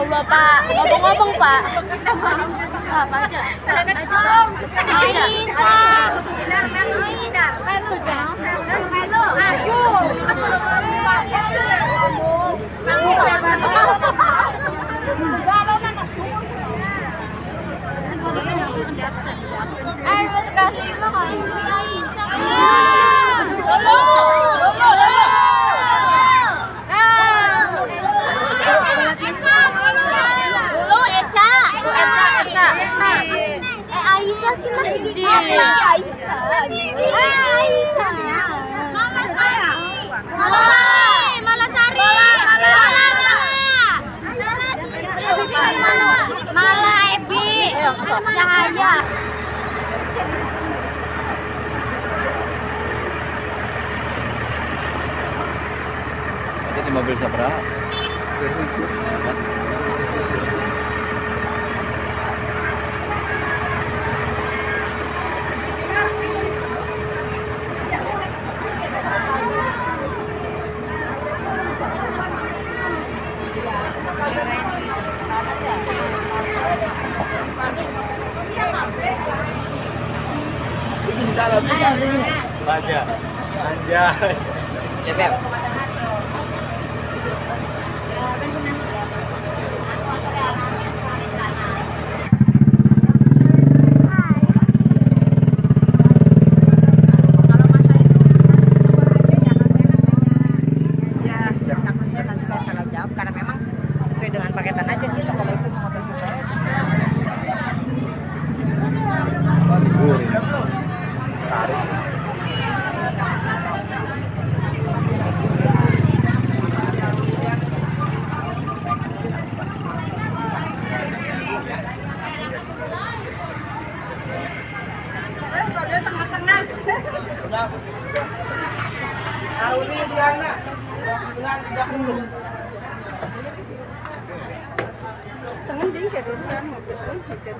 Allah Pak, ngomong-ngomong Pak. Apa aja? Aisyah sih masih di Aisyah. Mama saya. Malasari. Mala Ebi. Cahaya. Jadi mobil siapa? Baja, anjay. Ya Beb. Sengending kayak duluan mau pesen hijau.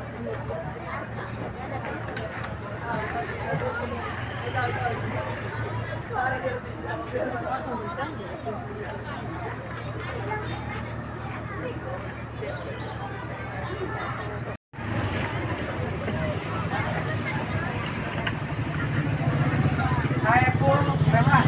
Saya pun bebas.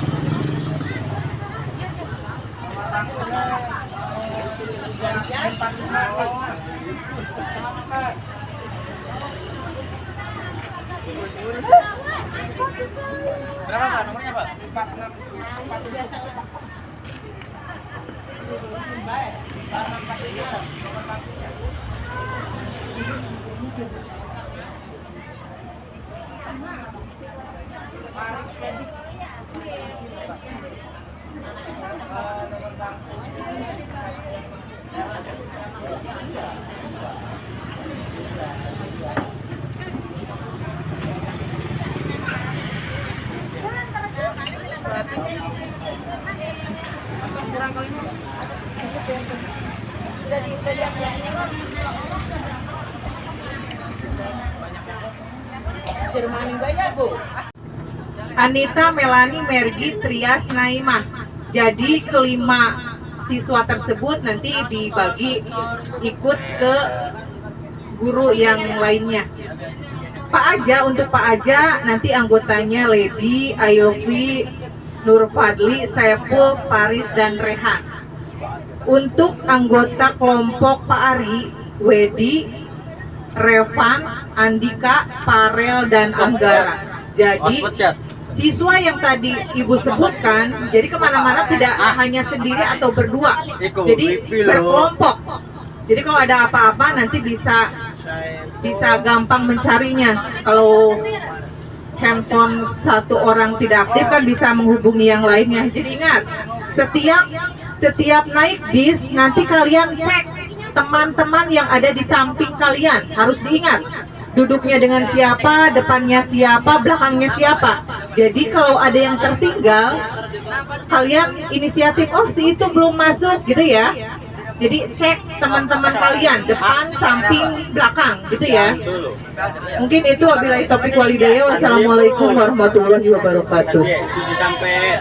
Berapa Pak? Nomornya Pak? 4. Anita Melani Mergi Trias Naimah. Jadi kelima siswa tersebut nanti dibagi ikut ke guru yang lainnya. Pak Aja, untuk Pak Aja nanti anggotanya Lady, Ayofi, Nur Fadli, Saiful, Paris, dan Rehan. Untuk anggota kelompok Pak Ari, Wedi, Revan, Andika, Parel, dan Anggara. Jadi siswa yang tadi Ibu sebutkan, jadi kemana-mana tidak hanya sendiri atau berdua, jadi berkelompok. Jadi kalau ada apa-apa nanti bisa gampang mencarinya. Kalau handphone satu orang tidak aktif kan bisa menghubungi yang lainnya. Jadi ingat, setiap naik bis nanti kalian cek teman-teman yang ada di samping kalian, harus diingat duduknya dengan siapa, depannya siapa, belakangnya siapa. Jadi kalau ada yang tertinggal, kalian inisiatif, oh si itu belum masuk gitu ya. Jadi cek teman-teman kalian, depan, samping, belakang gitu ya. Mungkin itu wabillahi taufiq walhidayah. Wassalamualaikum warahmatullahi wabarakatuh. Sampai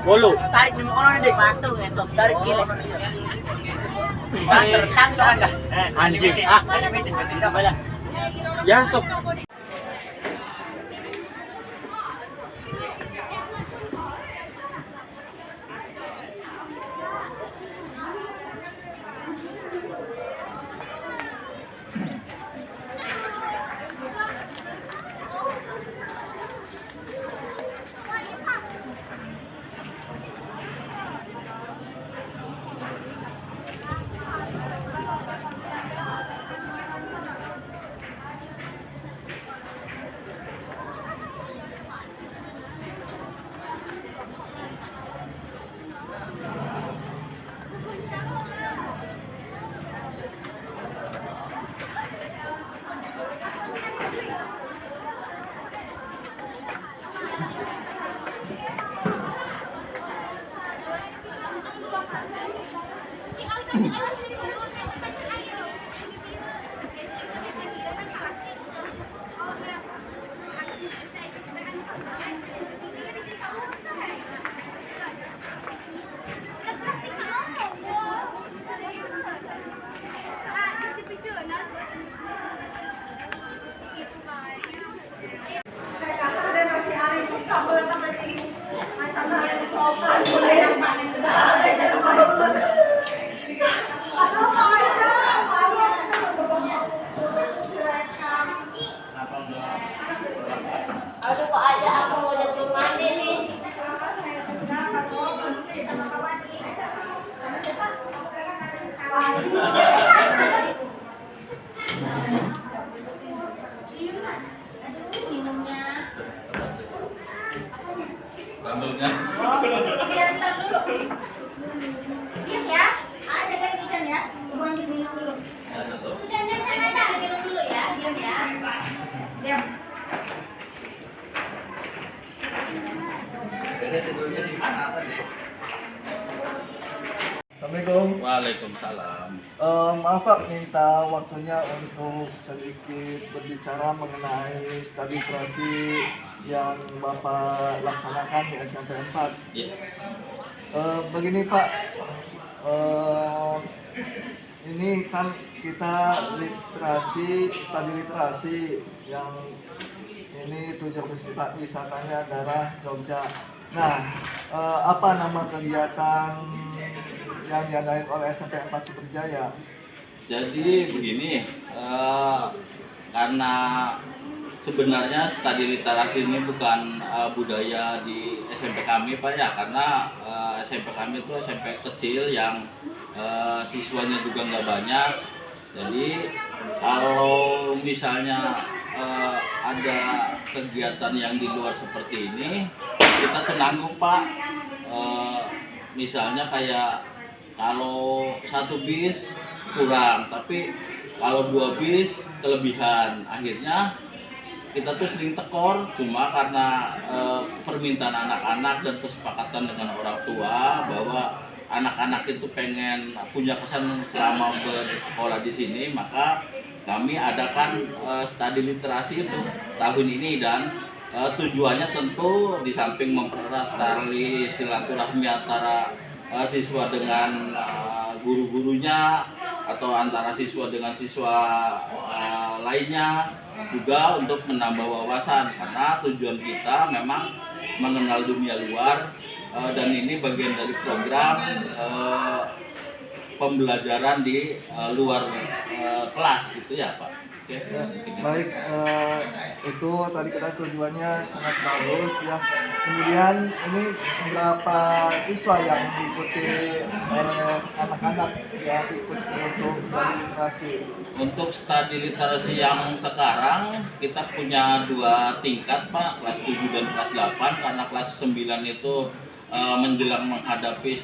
Bolu. Tarik nih orang ini, batu ngentot, tarik gini. Anjing. Ah. Ya, sok. Aduh, kok ada aku udah belum mandi nih. Minumnya. Rambutnya. Biar ntar dulu. Diam ya. Ada kan ikan ya. Buang diminum dulu. Udah minum dulu ya. Diam ya. Diam. Assalamualaikum. Waalaikumsalam. Maaf Pak, minta waktunya untuk sedikit berbicara mengenai studi operasi yang Bapak laksanakan di SMP 4. Ya. Begini Pak, ini kan kita studi literasi yang ini tujuan wisatanya adalah Jogja. Nah, apa nama kegiatan yang diadain oleh SMP 4 Sumberjaya? Jadi begini, karena sebenarnya studi literasi ini bukan budaya di SMP kami Pak ya, karena SMP kami itu SMP kecil yang siswanya juga nggak banyak. Jadi kalau misalnya ada kegiatan yang di luar seperti ini, kita tenanggung Pak. Misalnya kayak kalau 1 bis kurang, tapi kalau 2 bis kelebihan. Akhirnya kita tuh sering tekor, cuma karena permintaan anak-anak dan kesepakatan dengan orang tua bahwa anak-anak itu pengen punya kesan selama bersekolah di sini, maka kami adakan studi literasi itu tahun ini. Dan tujuannya tentu di samping mempererat tali silaturahmi antara siswa dengan guru-gurunya atau antara siswa dengan siswa lainnya, juga untuk menambah wawasan, karena tujuan kita memang mengenal dunia luar, dan ini bagian dari program pembelajaran di luar kelas gitu ya Pak. Oke. Ya, baik, itu tadi kita tujuannya sangat bagus ya. Kemudian ini berapa siswa yang diikuti oleh anak-anak yang ikut untuk studi literasi? Untuk studi literasi yang sekarang kita punya 2 tingkat Pak, kelas 7 dan kelas 8, karena kelas 9 itu menjelang menghadapi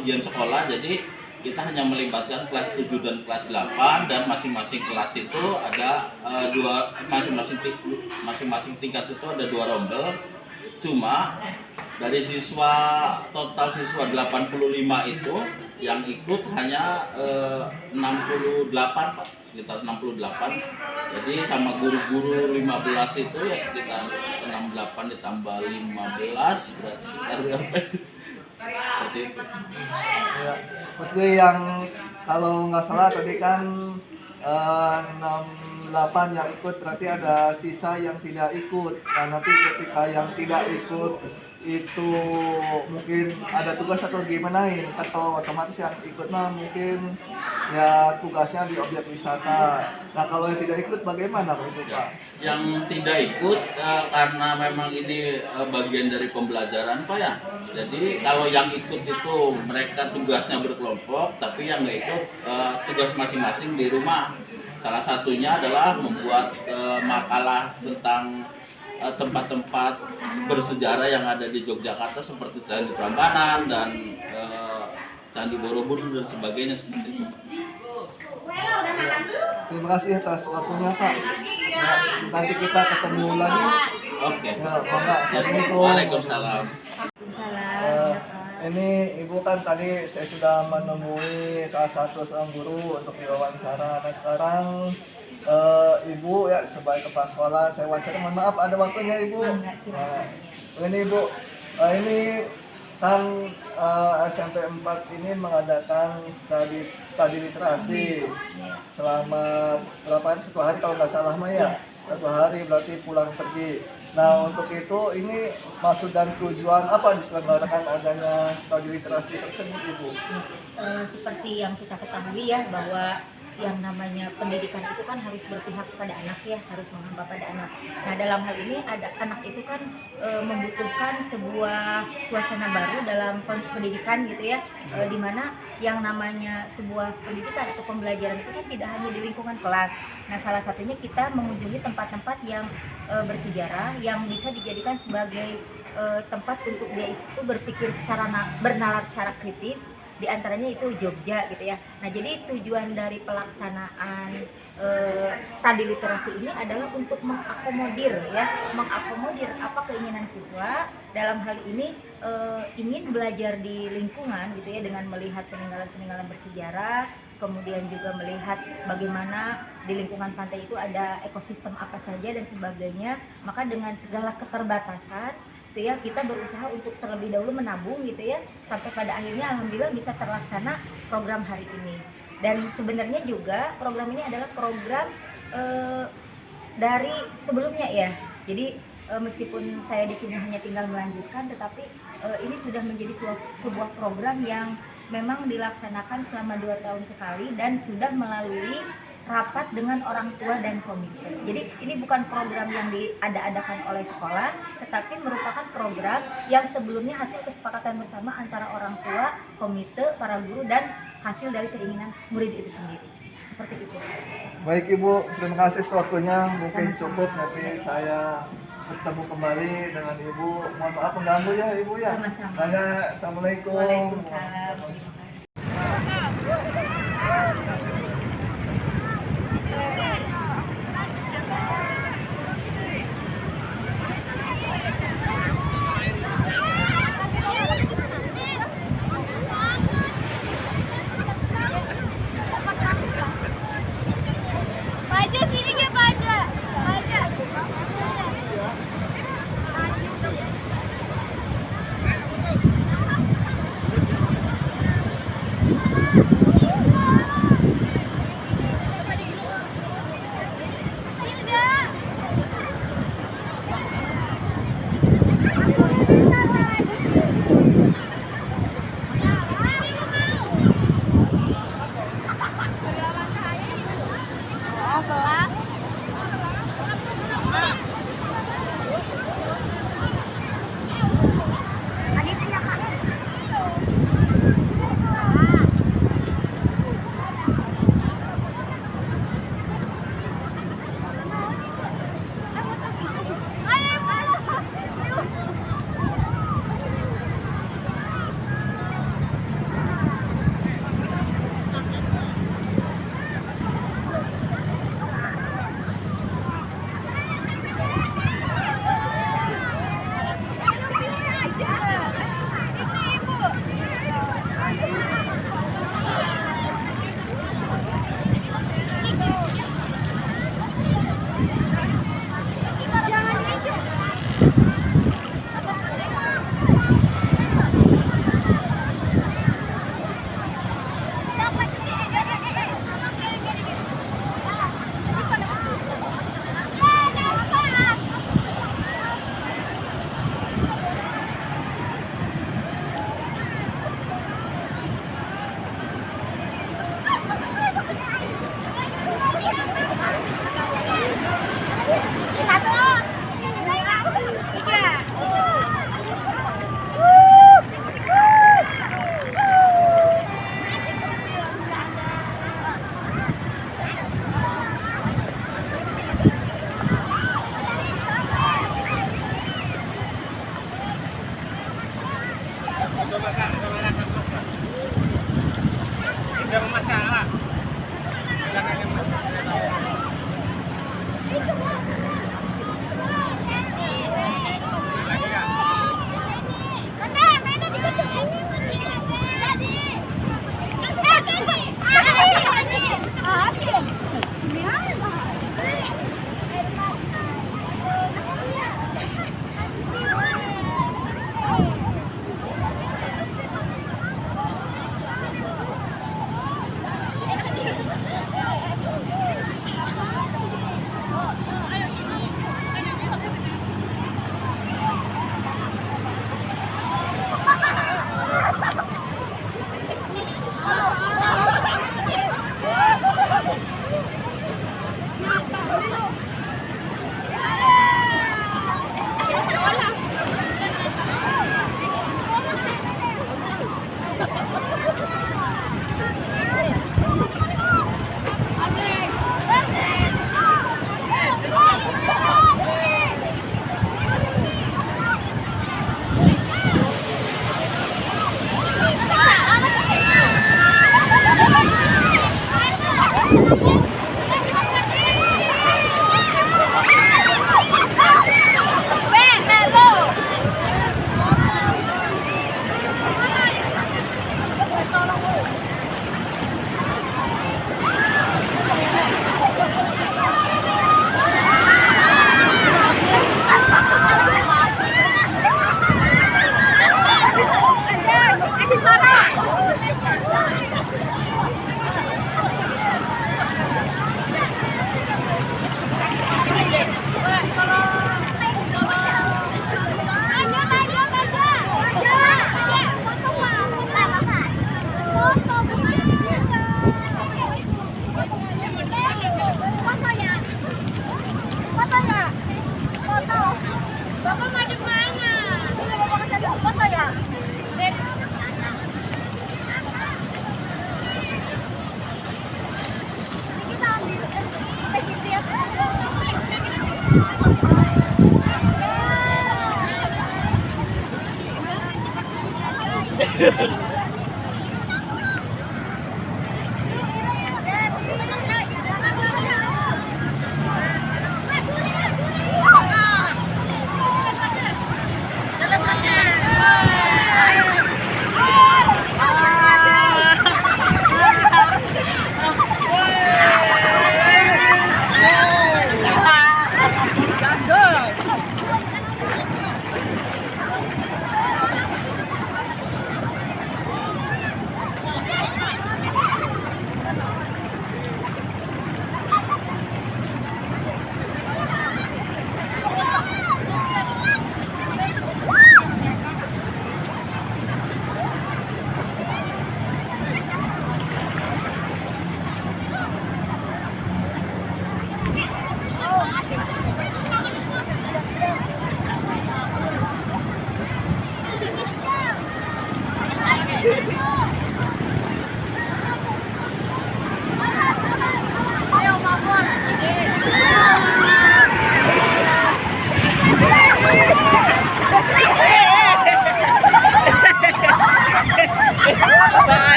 ujian sekolah, jadi kita hanya melibatkan kelas 7 dan kelas 8, dan masing-masing kelas itu ada masing-masing tingkat itu ada 2 rombel. Cuma dari total siswa 85 itu yang ikut hanya 68 Pak, sekitar 68. Jadi sama guru-guru 15 itu ya sekitar 68 ditambah 15 berarti sekitar berapa itu? Seperti itu. Ya, seperti yang kalau nggak salah tadi kan 68 yang ikut, berarti ada sisa yang tidak ikut. Nah, nanti ketika yang tidak ikut itu mungkin ada tugas atau gimana ini kan, kalau otomatis yang ikut mah mungkin ya tugasnya di objek wisata. Nah, kalau yang tidak ikut bagaimana Pak itu Pak? Yang tidak ikut karena memang ini bagian dari pembelajaran Pak ya. Jadi kalau yang ikut itu mereka tugasnya berkelompok, tapi yang nggak ikut tugas masing-masing di rumah. Salah satunya adalah membuat makalah tentang tempat-tempat bersejarah yang ada di Yogyakarta seperti Candi Prambanan dan Candi Borobudur dan sebagainya seperti itu. Terima kasih atas waktunya Pak. Ya, nanti kita ketemu lagi. Oke. Ya, Pak. Assalamualaikum. Waalaikumsalam. Ini Ibu kan tadi saya sudah menemui salah satu seorang guru untuk diwawancara. Nah sekarang Ibu ya sebagai kepala sekolah saya wawancara. Mohon maaf ada waktunya Ibu. Nah, ini Ibu, ini kan SMP 4 ini mengadakan studi literasi selama berapa hari? 1 hari kalau nggak salah mah ya. 1 hari berarti pulang pergi. Nah untuk itu ini maksud dan tujuan apa diselenggarakan adanya studi literasi tersebut Ibu? Seperti yang kita ketahui ya, bahwa yang namanya pendidikan itu kan harus berpihak kepada anak ya, harus menghamba pada anak. Nah dalam hal ini ada anak itu kan membutuhkan sebuah suasana baru dalam pendidikan gitu ya, dimana yang namanya sebuah pendidikan atau pembelajaran itu kan tidak hanya di lingkungan kelas. Nah salah satunya kita mengunjungi tempat-tempat yang bersejarah yang bisa dijadikan sebagai tempat untuk dia itu berpikir secara bernalar secara kritis. Di antaranya itu Jogja gitu ya. Nah jadi tujuan dari pelaksanaan studi literasi ini adalah untuk mengakomodir apa keinginan siswa dalam hal ini ingin belajar di lingkungan gitu ya, dengan melihat peninggalan-peninggalan bersejarah, kemudian juga melihat bagaimana di lingkungan pantai itu ada ekosistem apa saja dan sebagainya. Maka dengan segala keterbatasan gitu ya, kita berusaha untuk terlebih dahulu menabung gitu ya, sampai pada akhirnya alhamdulillah bisa terlaksana program hari ini. Dan sebenarnya juga program ini adalah program dari sebelumnya ya. Jadi meskipun saya di sini hanya tinggal melanjutkan, tetapi ini sudah menjadi sebuah program yang memang dilaksanakan selama 2 tahun sekali dan sudah melalui rapat dengan orang tua dan komite. Jadi ini bukan program yang diada-adakan oleh sekolah, tetapi merupakan program yang sebelumnya hasil kesepakatan bersama antara orang tua, komite, para guru, dan hasil dari keinginan murid itu sendiri. Seperti itu. Baik Ibu, terima kasih waktunya. Mungkin cukup, nanti saya bertemu kembali dengan Ibu. Mohon maaf mengganggu ya Ibu ya. Sama-sama. Assalamualaikum. Waalaikumsalam. Terima kasih. Bapak macam mana? Bapak kasih foto ya? Kita ambil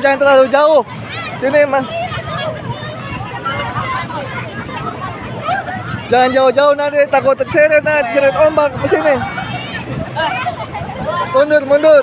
Jangan terlalu jauh. Sini, Mas. Jangan jauh-jauh nanti takut terseret, terseret ombak ke sini. Mundur, mundur.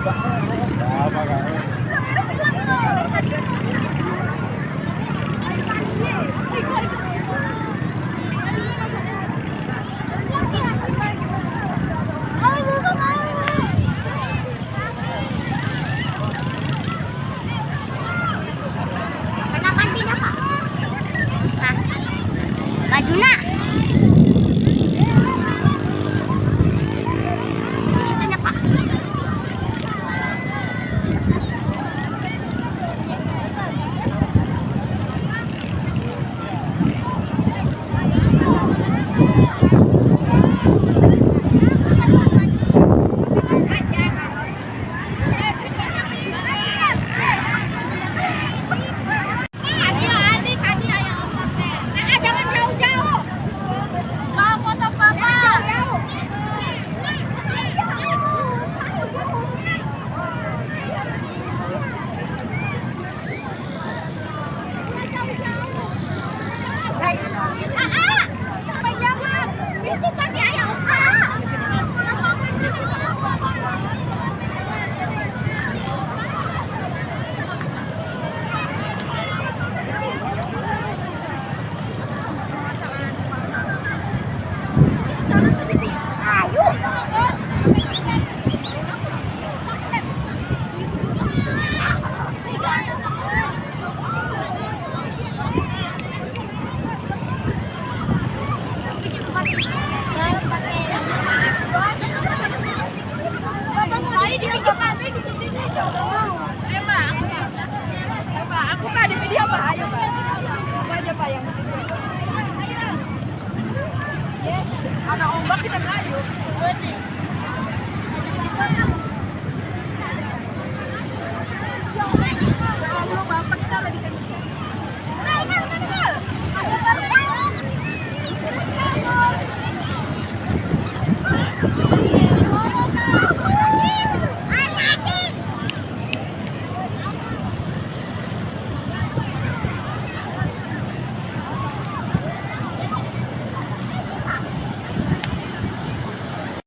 Pak.